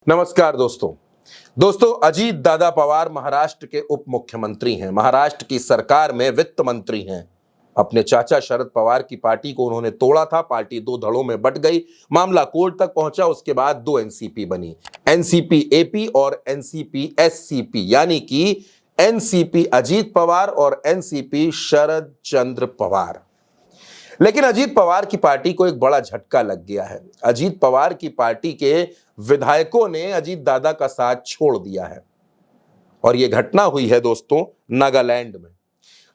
नमस्कार दोस्तों अजीत दादा पवार महाराष्ट्र के उप मुख्यमंत्री हैं। महाराष्ट्र की सरकार में वित्त मंत्री हैं। अपने चाचा शरद पवार की पार्टी को उन्होंने तोड़ा था। पार्टी दो धड़ों में बंट गई। मामला कोर्ट तक पहुंचा। उसके बाद दो एनसीपी बनी, एनसीपी एपी और एनसीपी एससीपी, यानी कि एनसीपी अजीत पवार और एनसीपी शरद चंद्र पवार। लेकिन अजीत पवार की पार्टी को एक बड़ा झटका लग गया है। अजीत पवार की पार्टी के विधायकों ने अजीत दादा का साथ छोड़ दिया है और यह घटना हुई है दोस्तों नागालैंड में।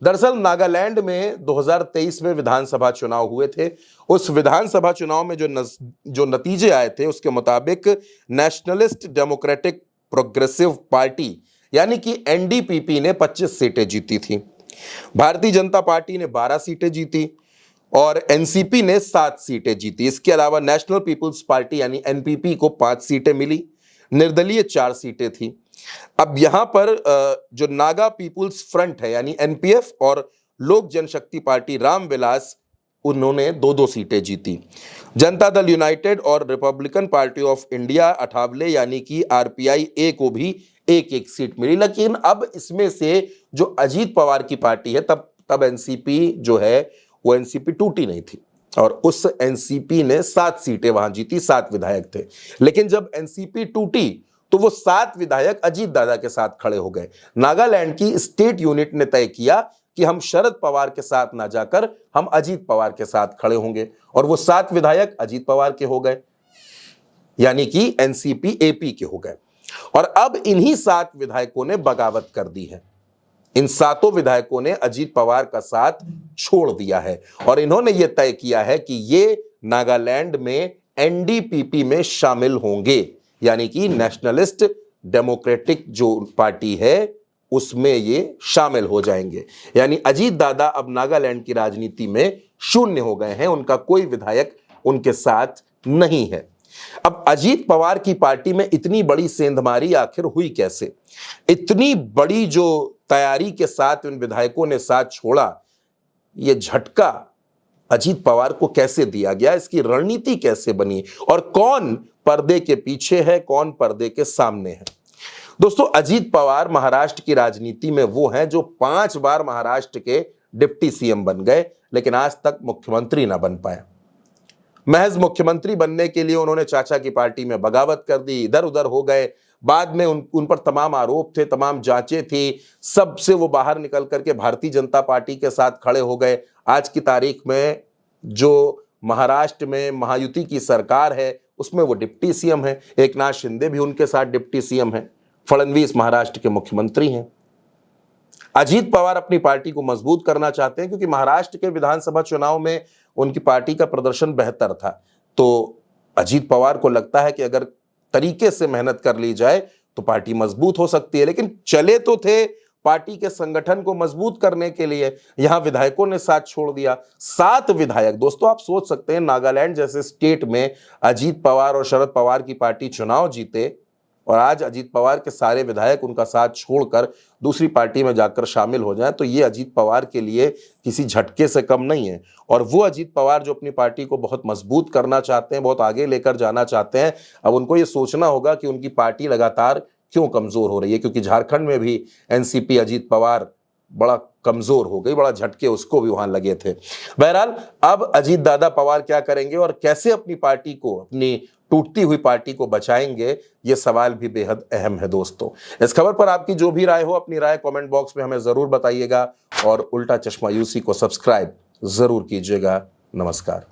दरअसल नागालैंड में 2023 में विधानसभा चुनाव हुए थे। उस विधानसभा चुनाव में जो नतीजे आए थे उसके मुताबिक नेशनलिस्ट डेमोक्रेटिक प्रोग्रेसिव पार्टी यानी कि एनडीपीपी ने 25 सीटें जीती थी। भारतीय जनता पार्टी ने 12 सीटें जीती और एनसीपी ने 7 सीटें जीती। इसके अलावा नेशनल पीपुल्स पार्टी यानी एनपीपी को 5 सीटें मिली। निर्दलीय 4 सीटें थी। अब यहां पर जो नागा पीपुल्स फ्रंट है यानी एनपीएफ और लोक जनशक्ति पार्टी रामविलास, उन्होंने 2-2 सीटें जीती। जनता दल यूनाइटेड और Republican party of India Athawale यानी कि आरपीआई ए को भी 1-1 सीट मिली। लेकिन अब इसमें से जो अजीत पवार की पार्टी है तब एनसीपी जो है वो एनसीपी टूटी नहीं थी और उस एनसीपी ने 7 सीटें वहां जीती, 7 विधायक थे। लेकिन जब एनसीपी टूटी तो वो 7 विधायक अजीत दादा के साथ खड़े हो गए। नागालैंड की स्टेट यूनिट ने तय किया कि हम शरद पवार के साथ ना जाकर हम अजीत पवार के साथ खड़े होंगे और वो 7 विधायक अजीत पवार के हो गए यानी कि एनसीपी एपी के हो गए। और अब इन्हीं 7 विधायकों ने बगावत कर दी है। इन 7 विधायकों ने अजीत पवार का साथ छोड़ दिया है और इन्होंने यह तय किया है कि ये नागालैंड में एनडीपीपी में शामिल होंगे यानी कि नेशनलिस्ट डेमोक्रेटिक जो पार्टी है उसमें ये शामिल हो जाएंगे। यानी अजीत दादा अब नागालैंड की राजनीति में शून्य हो गए हैं। उनका कोई विधायक उनके साथ नहीं है। अब अजीत पवार की पार्टी में इतनी बड़ी सेंधमारी आखिर हुई कैसे? इतनी बड़ी जो तैयारी के साथ उन विधायकों ने साथ छोड़ा, यह झटका अजीत पवार को कैसे दिया गया? इसकी रणनीति कैसे बनी और कौन पर्दे के पीछे है, कौन पर्दे के सामने है? दोस्तों, अजीत पवार महाराष्ट्र की राजनीति में वो हैं जो 5 बार महाराष्ट्र के डिप्टी सीएम बन गए लेकिन आज तक मुख्यमंत्री ना बन पाए। महज मुख्यमंत्री बनने के लिए उन्होंने चाचा की पार्टी में बगावत कर दी, इधर उधर हो गए। बाद में उन पर तमाम आरोप थे, तमाम जांचें थी, सबसे वो बाहर निकल करके भारतीय जनता पार्टी के साथ खड़े हो गए। आज की तारीख में जो महाराष्ट्र में महायुति की सरकार है उसमें वो डिप्टी सीएम है। एकनाथ शिंदे भी उनके साथ डिप्टी सीएम है। फडणवीस महाराष्ट्र के मुख्यमंत्री हैं। अजीत पवार अपनी पार्टी को मजबूत करना चाहते हैं क्योंकि महाराष्ट्र के विधानसभा चुनाव में उनकी पार्टी का प्रदर्शन बेहतर था। तो अजीत पवार को लगता है कि अगर तरीके से मेहनत कर ली जाए तो पार्टी मजबूत हो सकती है। लेकिन चले तो थे पार्टी के संगठन को मजबूत करने के लिए, यहां विधायकों ने साथ छोड़ दिया। 7 विधायक, दोस्तों आप सोच सकते हैं नागालैंड जैसे स्टेट में अजीत पवार और शरद पवार की पार्टी चुनाव जीते और आज अजीत पवार के सारे विधायक उनका साथ छोड़कर दूसरी पार्टी में जाकर शामिल हो जाएं तो ये अजीत पवार के लिए किसी झटके से कम नहीं है। और वो अजीत पवार जो अपनी पार्टी को बहुत मजबूत करना चाहते हैं, बहुत आगे लेकर जाना चाहते हैं, अब उनको ये सोचना होगा कि उनकी पार्टी लगातार क्यों कमजोर हो रही है, क्योंकि झारखंड में भी एनसीपी अजीत पवार बड़ा कमजोर हो गई, बड़ा झटके उसको भी वहां लगे थे। बहरहाल अब अजीत दादा पवार क्या करेंगे और कैसे अपनी पार्टी को, अपनी टूटती हुई पार्टी को बचाएंगे, ये सवाल भी बेहद अहम है। दोस्तों, इस खबर पर आपकी जो भी राय हो, अपनी राय कमेंट बॉक्स में हमें जरूर बताइएगा और उल्टा चश्मा यूसी को सब्सक्राइब जरूर कीजिएगा। नमस्कार।